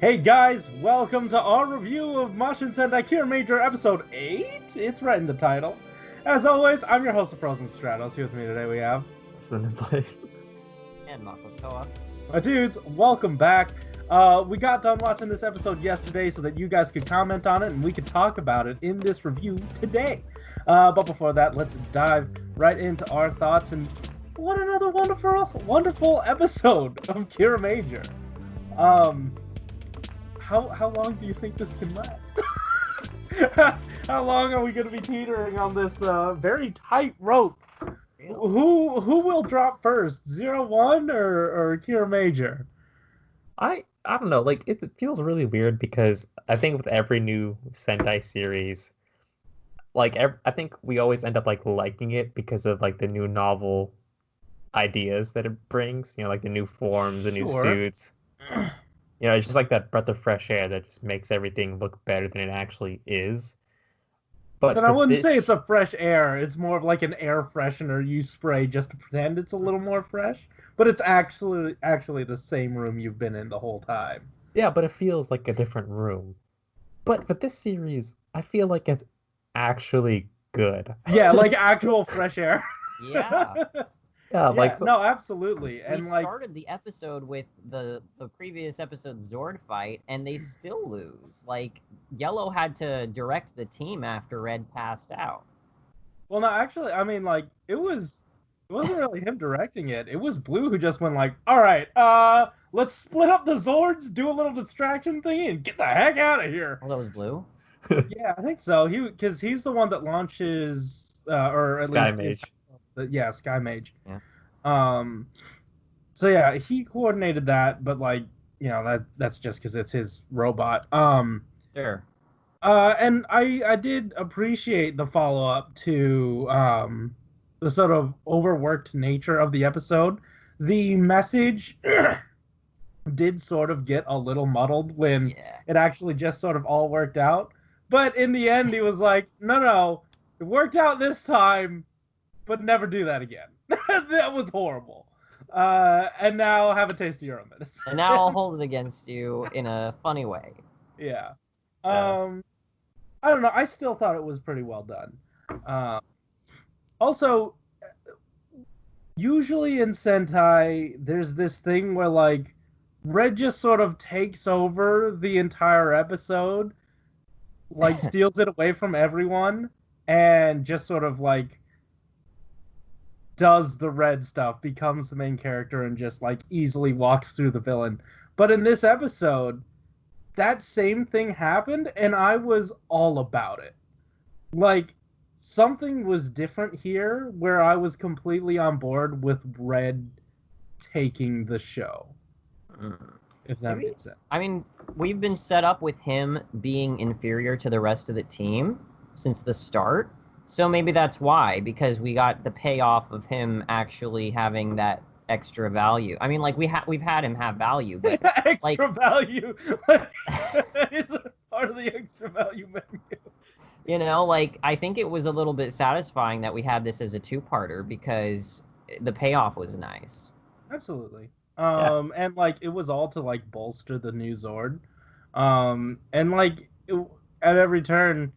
Hey guys, welcome to our review of Mashin Sentai Kiramager episode 8. It's right in the title. As always, I'm your host of Frozen Stratos. Here with me today we have Cinder Blaze. And Makotoa. my dudes. Welcome back. We got done watching this episode yesterday so that you guys could comment on it and we could talk about it in this review today. But before that, let's dive right into our thoughts and what another wonderful episode of Kiramager. How long do you think this can last? How long are we going to be teetering on this very tight rope? Who will drop first, 0-1 or Kiramager? I don't know. Like it feels really weird because I think with every new Sentai series, I think we always end up like liking it because of like the new novel ideas that it brings. You know, like the new forms, the new suits. You know, it's just like that breath of fresh air that just makes everything look better than it actually is. But I wouldn't say it's a fresh air. It's more of like an air freshener you spray just to pretend it's a little more fresh. But it's actually the same room you've been in the whole time. Yeah, but it feels like a different room. But for this series, I feel like it's actually good. Yeah, like actual fresh air. Yeah. Yeah, no, absolutely. And we started the episode with the previous episode Zord fight, and they still lose. Like, Yellow had to direct the team after Red passed out. Well, no, actually, I mean, like, it wasn't really him directing it. It was Blue who just went like, all right, let's split up the Zords, do a little distraction thing, and get the heck out of here. Oh, that was Blue? Yeah, I think so. Because he's the one that launches, or at Sky least... Mage. Yeah, Sky Mage. Yeah. So yeah, he coordinated that, but like, you know, that's just because it's his robot. Sure. And I did appreciate the follow-up to the sort of overworked nature of the episode. The message did sort of get a little muddled when it actually just sort of all worked out. But in the end, he was like, no, it worked out this time, but never do that again. That was horrible. And now have a taste of your own medicine. And now I'll hold it against you in a funny way. Yeah. I don't know. I still thought it was pretty well done. Also, usually in Sentai, there's this thing where, like, Red just sort of takes over the entire episode, like, steals it away from everyone, and just sort of, like, does the Red stuff, becomes the main character, and just, like, easily walks through the villain. But in this episode, that same thing happened, and I was all about it. Like, something was different here where I was completely on board with Red taking the show. If that makes sense. I mean, we've been set up with him being inferior to the rest of the team since the start. So maybe that's why, because we got the payoff of him actually having that extra value. I mean, like, we've had him have value, but extra value is a part of the extra value menu. You know, like, I think it was a little bit satisfying that we had this as a two-parter because the payoff was nice. Absolutely. And like it was all to like bolster the new Zord. And like at every turn,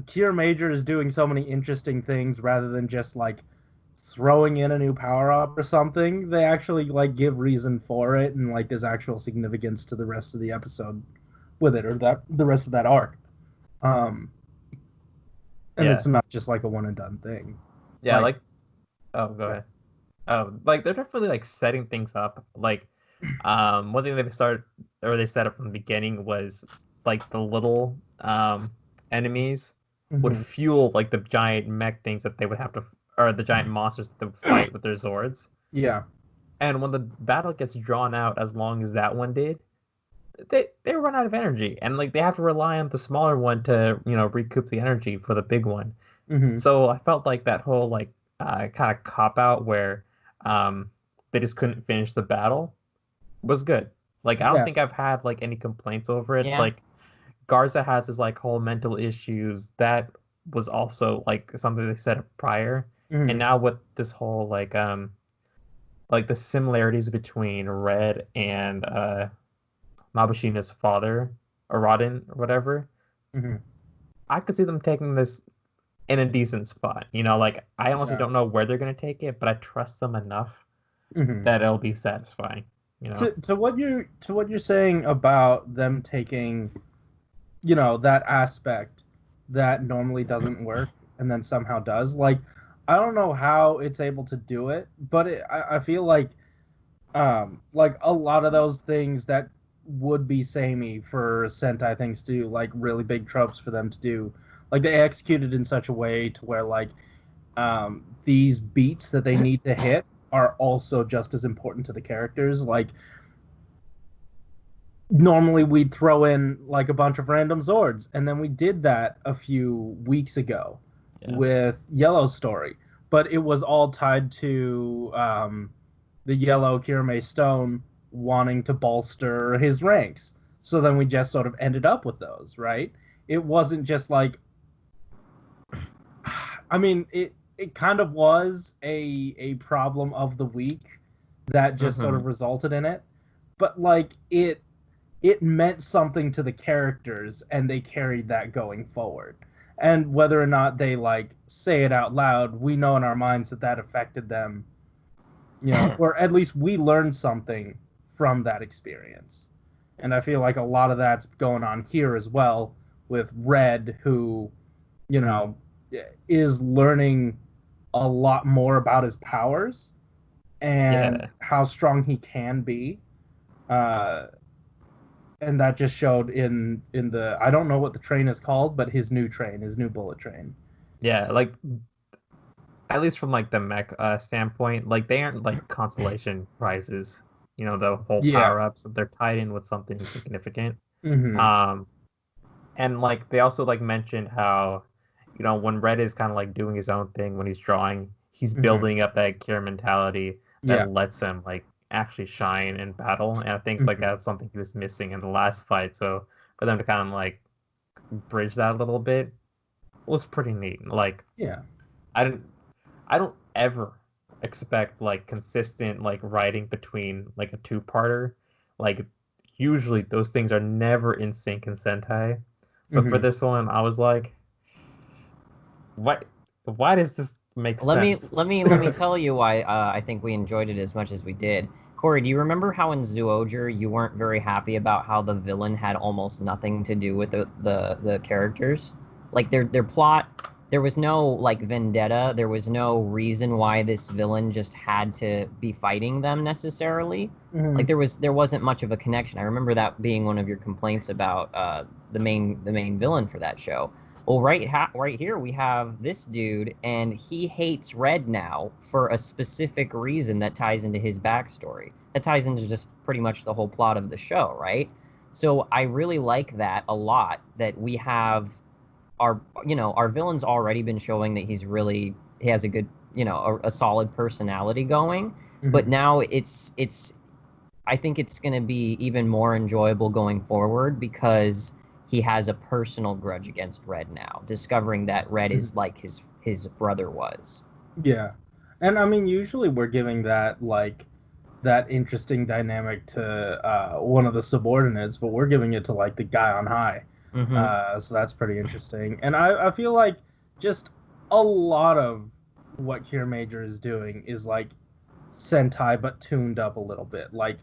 Kiramager is doing so many interesting things rather than just like throwing in a new power-up or something. They actually like give reason for it, and like there's actual significance to the rest of the episode with it, or the rest of that arc. And it's not just like a one and done thing. Yeah, oh, go ahead. Like they're definitely like setting things up. Like, one thing they set up from the beginning was like the little enemies would fuel like the giant mech things that they would have to, or the giant monsters that they would fight with their Zords. Yeah. And when the battle gets drawn out as long as that one did, they run out of energy, and like they have to rely on the smaller one to, you know, recoup the energy for the big one. So I felt like that whole like kind of cop out where they just couldn't finish the battle was good. Like, I don't think I've had like any complaints over it. Like, Garza has his like whole mental issues. That was also like something they said prior. And now with this whole like the similarities between Red and Mabashina's father, Aradin, or whatever, Mm-hmm. I could see them taking this in a decent spot. Like I honestly Yeah. don't know where they're gonna take it, but I trust them enough Mm-hmm. that it'll be satisfying. To what you're saying about them taking, that aspect that normally doesn't work and then somehow does. Like, I don't know how it's able to do it, but I feel like a lot of those things that would be samey for Sentai things to do, like really big tropes for them to do, like they executed in such a way to where these beats that they need to hit are also just as important to the characters. Like normally we'd throw in like a bunch of random Zords, and then we did that a few weeks ago with Yellow Story, but it was all tied to the Yellow Kirame Stone wanting to bolster his ranks. So then we just sort of ended up with those, right? It wasn't just like, I mean, it kind of was a problem of the week that just sort of resulted in it, but like it meant something to the characters and they carried that going forward. And whether or not they like say it out loud, we know in our minds that affected them, or at least we learned something from that experience. And I feel like a lot of that's going on here as well with Red, who, you know, is learning a lot more about his powers and how strong he can be. And that just showed in the, I don't know what the train is called, but his new bullet train. Yeah, like at least from like the mech standpoint, like they aren't like consolation prizes. The whole power ups, they're tied in with something significant. Mm-hmm. And like they also like mentioned how, when Red is kind of like doing his own thing when he's drawing, he's building up that Kira mentality that lets him like actually shine in battle. And I think like that's something he was missing in the last fight. So for them to kind of like bridge that a little bit was pretty neat. Like I don't ever expect like consistent like writing between like a two-parter. Like usually those things are never in sync in Sentai. But for this one, I was like, what? Why does this make sense? Let me tell you why I think we enjoyed it as much as we did. Corey, do you remember how in Zoojer you weren't very happy about how the villain had almost nothing to do with the characters? Like their plot, there was no like vendetta, there was no reason why this villain just had to be fighting them necessarily. Like there wasn't much of a connection. I remember that being one of your complaints about the main villain for that show. Well, right here we have this dude, and he hates Red now for a specific reason that ties into his backstory. That ties into just pretty much the whole plot of the show, right? So I really like that a lot, that we have our villain's already been showing that he has a good, a solid personality going, but now I think it's going to be even more enjoyable going forward because he has a personal grudge against Red now, discovering that Red is like his brother was. Yeah. And I mean, usually we're giving that interesting dynamic to one of the subordinates, but we're giving it to like the guy on high. So that's pretty interesting. And I feel like just a lot of what Kiramager is doing is like Sentai but tuned up a little bit. Like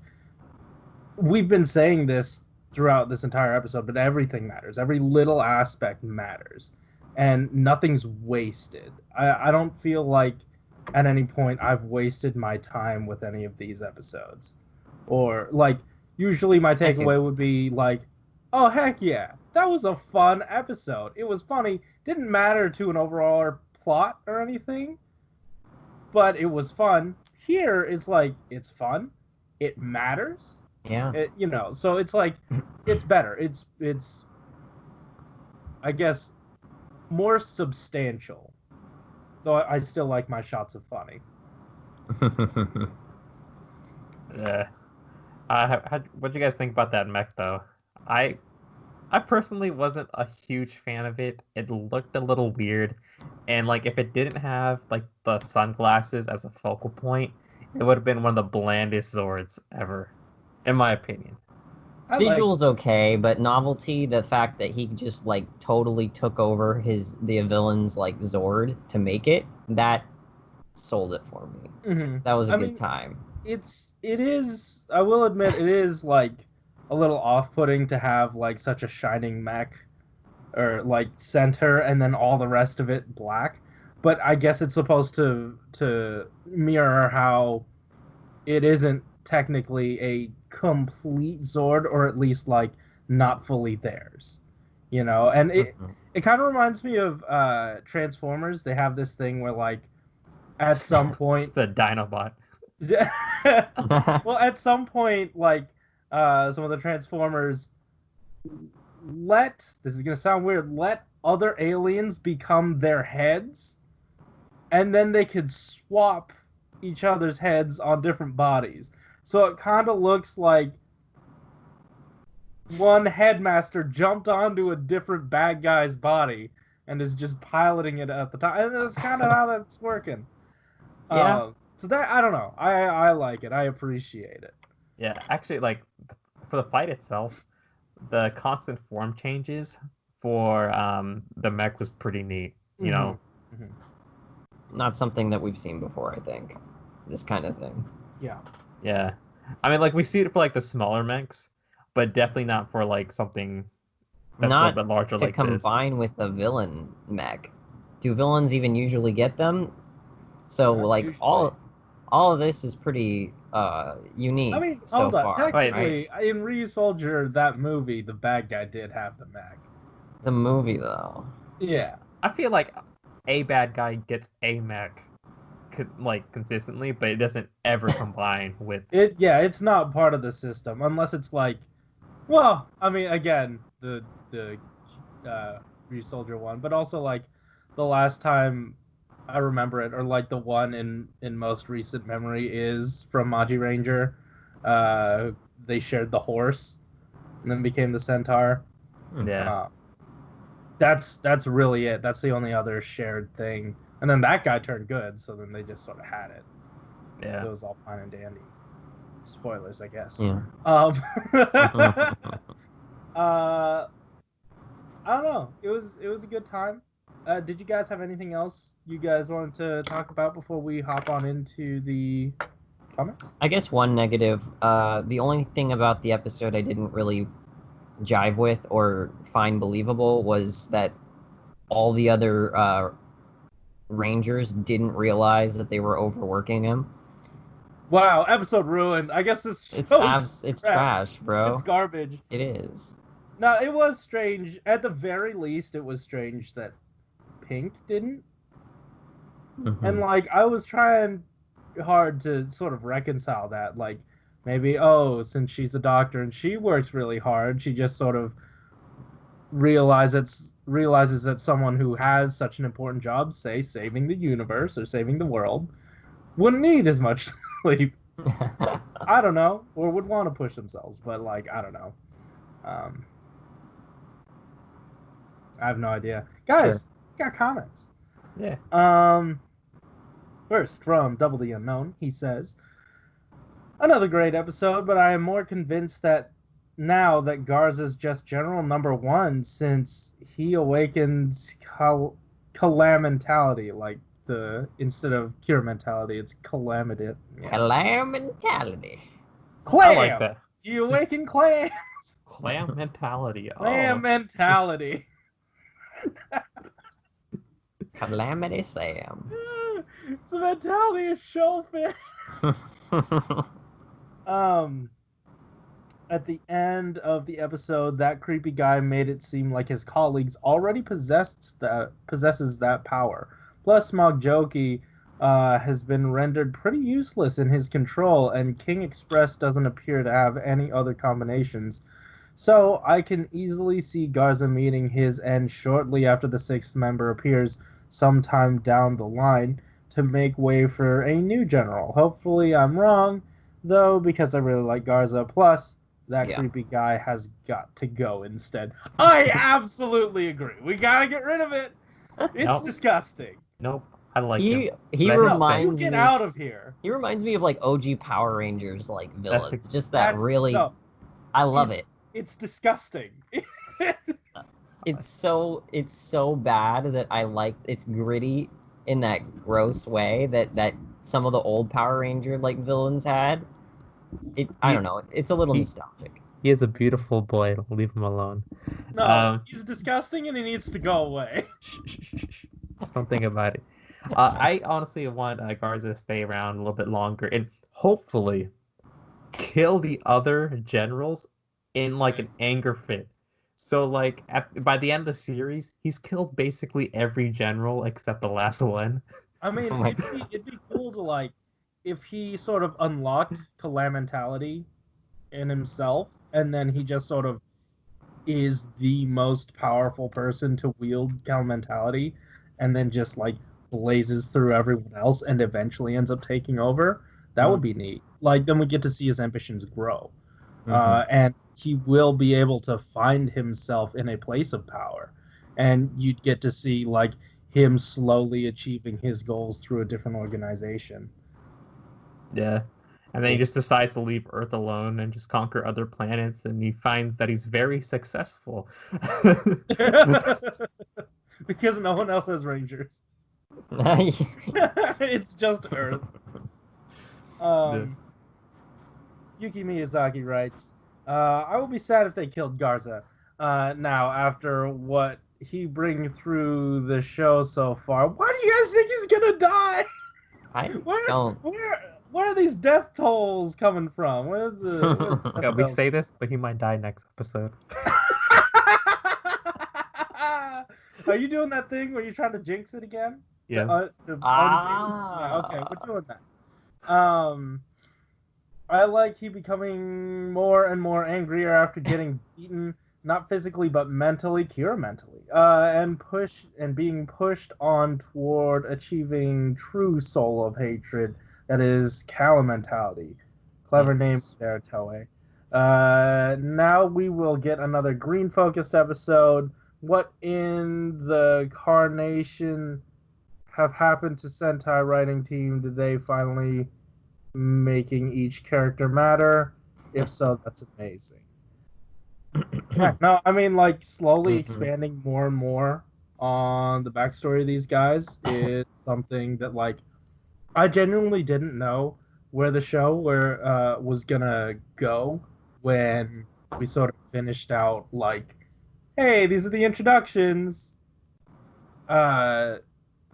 we've been saying this throughout this entire episode, but everything matters. Every little aspect matters. And nothing's wasted. I don't feel like at any point I've wasted my time with any of these episodes. Or like usually my takeaway would be like, oh heck yeah, that was a fun episode. It was funny. Didn't matter to an overall plot or anything, but it was fun. Here it's like it's fun. It matters. Yeah. So it's like it's better. It's I guess more substantial. Though I still like my shots of funny. Yeah. What do you guys think about that mech though? I personally wasn't a huge fan of it. It looked a little weird, and like if it didn't have like the sunglasses as a focal point, it would have been one of the blandest Zords ever, in my opinion. Visuals okay, but novelty, the fact that he just like totally took over the villain's like Zord to make it, that sold it for me. Mm-hmm. That was a good time. It is, I will admit, it is like a little off-putting to have like such a shining mech or like center and then all the rest of it black. But I guess it's supposed to mirror how it isn't technically a complete Zord, or at least like not fully theirs, you know. And it kind of reminds me of Transformers. They have this thing where like at some point the Dinobot. well, at some point, like some of the Transformers this is gonna sound weird, let other aliens become their heads, and then they could swap each other's heads on different bodies. So it kind of looks like one headmaster jumped onto a different bad guy's body and is just piloting it at the time. And that's kind of how that's working. Yeah. So that, I don't know. I like it. I appreciate it. Yeah, actually, like, for the fight itself, the constant form changes for the mech was pretty neat, you know? Mm-hmm. Not something that we've seen before, I think. This kind of thing. Yeah. Yeah. I mean, like, we see it for, like, the smaller mechs, but definitely not for, like, something that's a little bit larger like this. To combine with a villain mech. Do villains even usually get them? So, Not like, usually. all of this is pretty unique. I mean, so hold on. far, Technically, right? in Re-Soldier, that movie, the bad guy did have the mech. The movie, though. Yeah. I feel like a bad guy gets a mech, like, consistently, but it doesn't ever combine with it. Yeah, it's not part of the system unless it's like, well, I mean, again, the Re-Soldier one, but also like the last time I remember it, or like the one in most recent memory is from Maji Ranger. They shared the horse, and then became the Centaur. Yeah. That's really it. That's the only other shared thing. And then that guy turned good, so then they just sort of had it. Yeah. So it was all fine and dandy. Spoilers, I guess. Yeah. I don't know. It was a good time. Did you guys have anything else you guys wanted to talk about before we hop on into the comments? I guess one negative. The only thing about the episode I didn't really jive with or find believable was that all the other Rangers didn't realize that they were overworking him. Wow, episode ruined. I guess it's trash, bro. It's garbage. It is. No, it was strange. At the very least, it was strange that Pink didn't. Mm-hmm. And like I was trying hard to sort of reconcile that. Like maybe, since she's a doctor and she works really hard, she just sort of realizes that someone who has such an important job, say saving the universe or saving the world, wouldn't need as much sleep. I don't know, or would want to push themselves, but like I don't know. I have no idea. Guys, got comments. Yeah. First from Double the Unknown, he says, another great episode, but I am more convinced that now that Garza's just general number one since he awakens calamentality, like instead of cure mentality, it's calamity. Yeah. Calamentality. Clam! I like that. You awaken clams! Clam mentality. Clam mentality. Calamity Sam. It's the mentality of shellfish. At the end of the episode, that creepy guy made it seem like his colleagues already possesses that power. Plus, Smog Joki has been rendered pretty useless in his control, and King Express doesn't appear to have any other combinations. So I can easily see Garza meeting his end shortly after the sixth member appears sometime down the line to make way for a new general. Hopefully I'm wrong, though, because I really like Garza. Plus, that creepy guy has got to go instead. I absolutely agree. We gotta get rid of it. It's disgusting. Nope. I like he him. reminds me. Get out of here. He reminds me of like OG Power Rangers like villains. Just that really. No, I love it. it's disgusting. It's so bad that I like. It's gritty in that gross way that some of the old Power Ranger like villains had. I don't know. It's a little nostalgic. He is a beautiful boy. Leave him alone. No, he's disgusting and he needs to go away. Just don't think about it. I honestly want Garza to stay around a little bit longer and hopefully kill the other generals in like an anger fit. So like by the end of the series, he's killed basically every general except the last one. I mean, it'd be cool to like if he sort of unlocked Calamentality in himself, and then he just sort of is the most powerful person to wield Calamentality, and then just like blazes through everyone else and eventually ends up taking over. That would be neat. Like then we get to see his ambitions grow, and he will be able to find himself in a place of power, and you'd get to see like him slowly achieving his goals through a different organization. Yeah. And then he just decides to leave Earth alone and just conquer other planets, and he finds that he's very successful. Because no one else has Rangers. It's just Earth. Yuki Miyazaki writes, I will be sad if they killed Garza. Now, after what he brings through the show so far, why do you guys think he's gonna die? I don't. Where are these death tolls coming from? Where's the? Yeah, we say this, but he might die next episode. Are you doing that thing where you're trying to jinx it again? Yes. Yeah, okay, we're doing that. I like he becoming more and more angrier after getting beaten, not physically but mentally, Kira mentally, and being pushed on toward achieving true soul of hatred. That is Calamentality. Clever name there, Toei. Now we will get another green-focused episode. What in the carnation have happened to Sentai writing team? Did they finally making each character matter? If so, that's amazing. Yeah, no, I mean, like, slowly expanding more and more on the backstory of these guys is something that, like, I genuinely didn't know where the show was gonna go when we sort of finished out, like, hey, these are the introductions.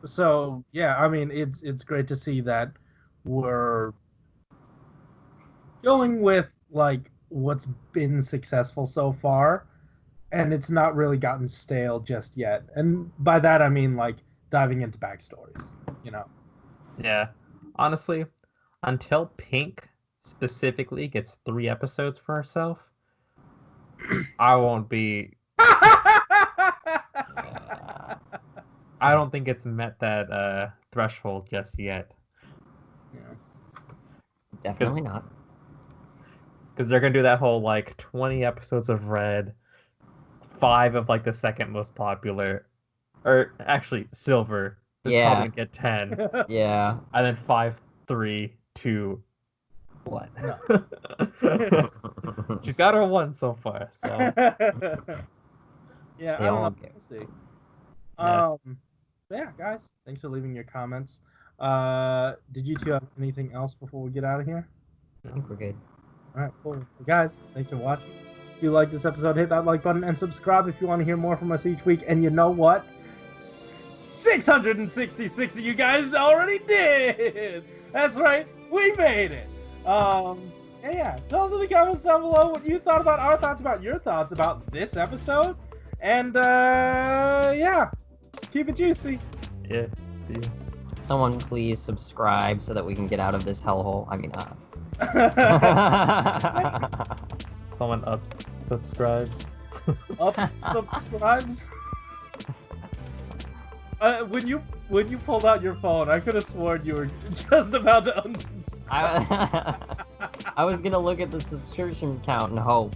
So yeah, I mean, it's great to see that we're going with like what's been successful so far, and it's not really gotten stale just yet. And by that I mean like diving into backstories, you know. Yeah, honestly, until Pink specifically gets 3 episodes for herself, I won't be. I don't think it's met that threshold just yet. Yeah. Definitely not. Because they're gonna do that whole like 20 episodes of Red, 5 of like the second most popular, or actually Silver. There's probably gonna get 10. Yeah. And then 5, 3, 2, 1. No. She's got her 1 so far. So yeah, I don't know. We'll see. Yeah. Yeah, guys, thanks for leaving your comments. Did you two have anything else before we get out of here? I think we're good. All right, cool. Well, guys, thanks for watching. If you like this episode, hit that like button and subscribe if you want to hear more from us each week. And you know what? 666 of you guys already did. That's right, we made it. And yeah, tell us in the comments down below what you thought about our thoughts about your thoughts about this episode. And yeah, keep it juicy. yeah, see you. Someone please subscribe so that we can get out of this hellhole. I mean, Someone subscribes. Subscribes. When you pulled out your phone, I could have sworn you were just about to unsubscribe. I was gonna look at the subscription count and hope.